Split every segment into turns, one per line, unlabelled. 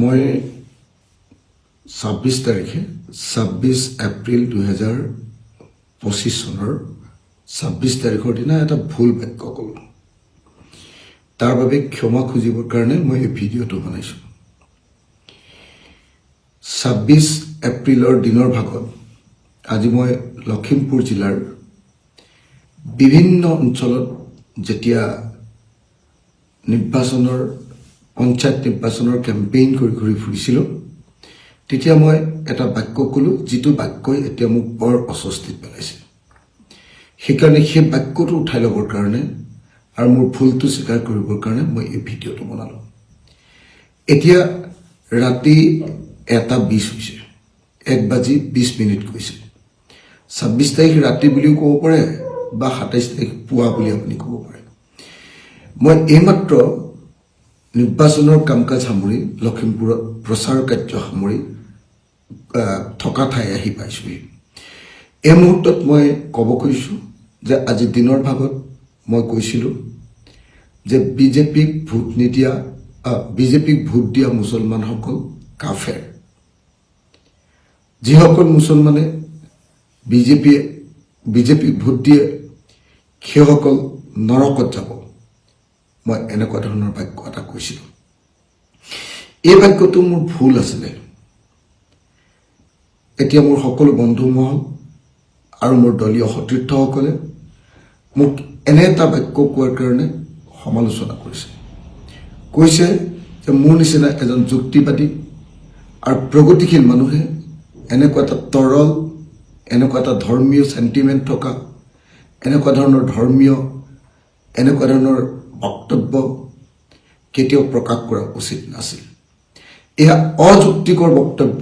মই 26 তাৰিখে 26 এপ্ৰিল 2025 চনৰ 26 তাৰিখৰ দিনা এটা ভুল বাক্য ক'লো। তাৰ বাবে ক্ষমা খুজিবৰ কাৰণে মই এই ভিডিঅ'টো বনাইছোঁ। 26 এপ্ৰিলৰ দিনৰ ভাগত আজি মই লখিমপুৰ জিলাৰ বিভিন্ন অঞ্চলত যেতিয়া নিৰ্বাচনৰ পঞ্চায়ত নিৰ্বাচনৰ কেম্পেইন কৰি ঘূৰি ফুৰিছিলোঁ, তেতিয়া মই এটা বাক্য ক'লোঁ, যিটো বাক্যই এতিয়া মোক বৰ অস্বস্তিত পেলাইছে। সেইকাৰণে সেই বাক্যটো উঠাই ল'বৰ কাৰণে আৰু মোৰ ভুলটো স্বীকাৰ কৰিবৰ কাৰণে মই এই ভিডিঅ'টো বনালোঁ। এতিয়া ৰাতি 1:20 হৈছে, 1:20 কৈছে। 26 তাৰিখ ৰাতি বুলিও ক'ব পাৰে বা 27 তাৰিখ পুৱা বুলি আপুনি ক'ব পাৰে। মই এইমাত্ৰ নিৰ্বাচনৰ কাম কাজ সামৰি লখিমপুৰত প্ৰচাৰ কাৰ্য সামৰি থকা ঠাই আহি পাইছোঁহি। এই মুহূৰ্তত মই ক'ব খুজিছোঁ যে আজি দিনৰ ভাগত মই কৈছিলোঁ যে বিজেপিক ভোট দিয়া মুছলমানসকল কাফেৰ। যিসকল মুছলমানে বিজেপিক ভোট দিয়ে সেইসকল নৰকত যাব। মই এনেকুৱা ধৰণৰ বাক্য এটা কৈছিলোঁ। এই বাক্যটো মোৰ ভুল আছিলে। এতিয়া মোৰ সকলো বন্ধু মহল আৰু মোৰ দলীয় সতীৰ্থসকলে মোক এনে এটা বাক্য কোৱাৰ কাৰণে সমালোচনা কৰিছে। কৈছে যে মোৰ নিচিনা এজন যুক্তিবাদী আৰু প্ৰগতিশীল মানুহে এনেকুৱা এটা তৰল, এনেকুৱা এটা ধৰ্মীয় চেণ্টিমেণ্ট থকা, এনেকুৱা ধৰণৰ বক্তব্য কেতিয়াও প্ৰকাশ কৰা উচিত নাছিল। এয়া অযুক্তিকৰ বক্তব্য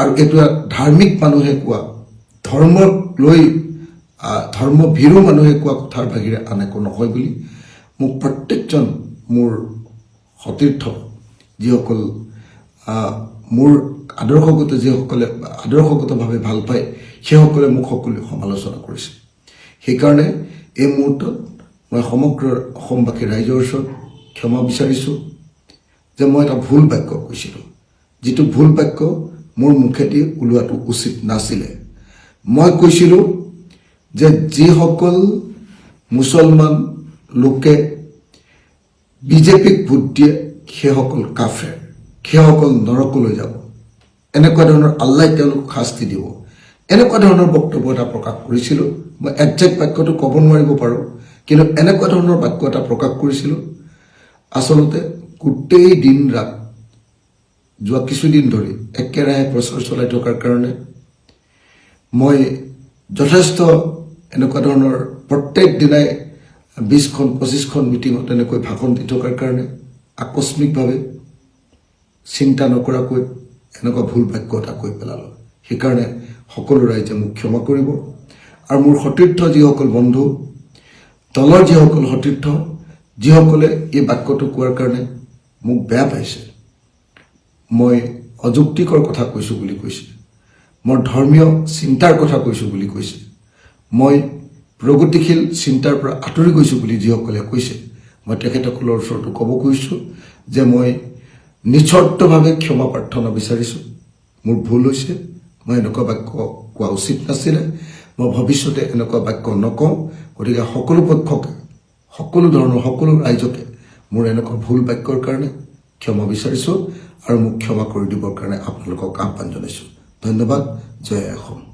আৰু এইটো ধাৰ্মিক মানুহে কোৱা, ধৰ্মক লৈ ধৰ্মভীৰু মানুহে কোৱা কথাৰ বাহিৰে আন একো নহয় বুলি মোক প্ৰত্যেকজন মোৰ সতীৰ্থ, যিসকল মোৰ আদৰ্শগতভাৱে ভাল পায়, সেইসকলে মোক সকলোৱে সমালোচনা কৰিছে। সেইকাৰণে এই মুহূৰ্তত মই সমগ্ৰ অসমবাসী ৰাইজৰ ওচৰত ক্ষমা বিচাৰিছোঁ যে মই এটা ভুল বাক্য কৈছিলোঁ, যিটো ভুল বাক্য মোৰ মুখেদি ওলোৱাটো উচিত নাছিলে। মই কৈছিলোঁ যে যিসকল মুছলমান লোকে বিজেপিক ভোট দিয়ে সেইসকল কাফেৰ, সেইসকল নৰকলৈ যাব, এনেকুৱা ধৰণৰ আল্লাই তেওঁলোকক শাস্তি দিব, এনেকুৱা ধৰণৰ বক্তব্য এটা প্ৰকাশ কৰিছিলোঁ। মই একজেক্ট বাক্যটো ক'ব নোৱাৰিব পাৰোঁ, কিন্তু এনেকুৱা ধৰণৰ বাক্য এটা প্ৰকাশ কৰিছিলোঁ। আচলতে গোটেই দিন ৰাত যোৱা কিছুদিন ধৰি একেৰাহে প্ৰচাৰ চলাই থকাৰ কাৰণে মই যথেষ্ট এনেকুৱা ধৰণৰ প্ৰত্যেক দিনাই 20-25খন মিটিঙত এনেকৈ ভাষণ দি থকাৰ কাৰণে আকস্মিকভাৱে চিন্তা নকৰাকৈ এনেকুৱা ভুল বাক্য এটা কৈ পেলালোঁ। সেইকাৰণে সকলো ৰাইজে মোক ক্ষমা কৰিব। আৰু মোৰ সতীৰ্থ যিসকল বন্ধু, দলৰ যিসকল সতীৰ্থ, যিসকলে এই বাক্যটো কোৱাৰ কাৰণে মোক বেয়া পাইছে, মই অযুক্তিকৰ কথা কৈছোঁ বুলি কৈছে, মই ধৰ্মীয় চিন্তাৰ কথা কৈছোঁ বুলি কৈছে, মই প্ৰগতিশীল চিন্তাৰ পৰা আঁতৰি গৈছোঁ বুলি যিসকলে কৈছে, মই তেখেতসকলৰ ওচৰতো ক'ব খুজিছোঁ যে মই নিস্বাৰ্থভাৱে ক্ষমা প্ৰাৰ্থনা বিচাৰিছোঁ। মোৰ ভুল হৈছে, মই এনেকুৱা বাক্য কোৱা উচিত নাছিলে। মই ভৱিষ্যতে এনেকুৱা বাক্য নকওঁ। গতিকে সকলো পক্ষকে, সকলো ৰাইজকে মোৰ এনেকুৱা ভুল বাক্যৰ কাৰণে ক্ষমা বিচাৰিছোঁ আৰু মোক ক্ষমা কৰি দিবৰ কাৰণে আপোনালোকক আহ্বান জনাইছোঁ। ধন্যবাদ। জয় অসম।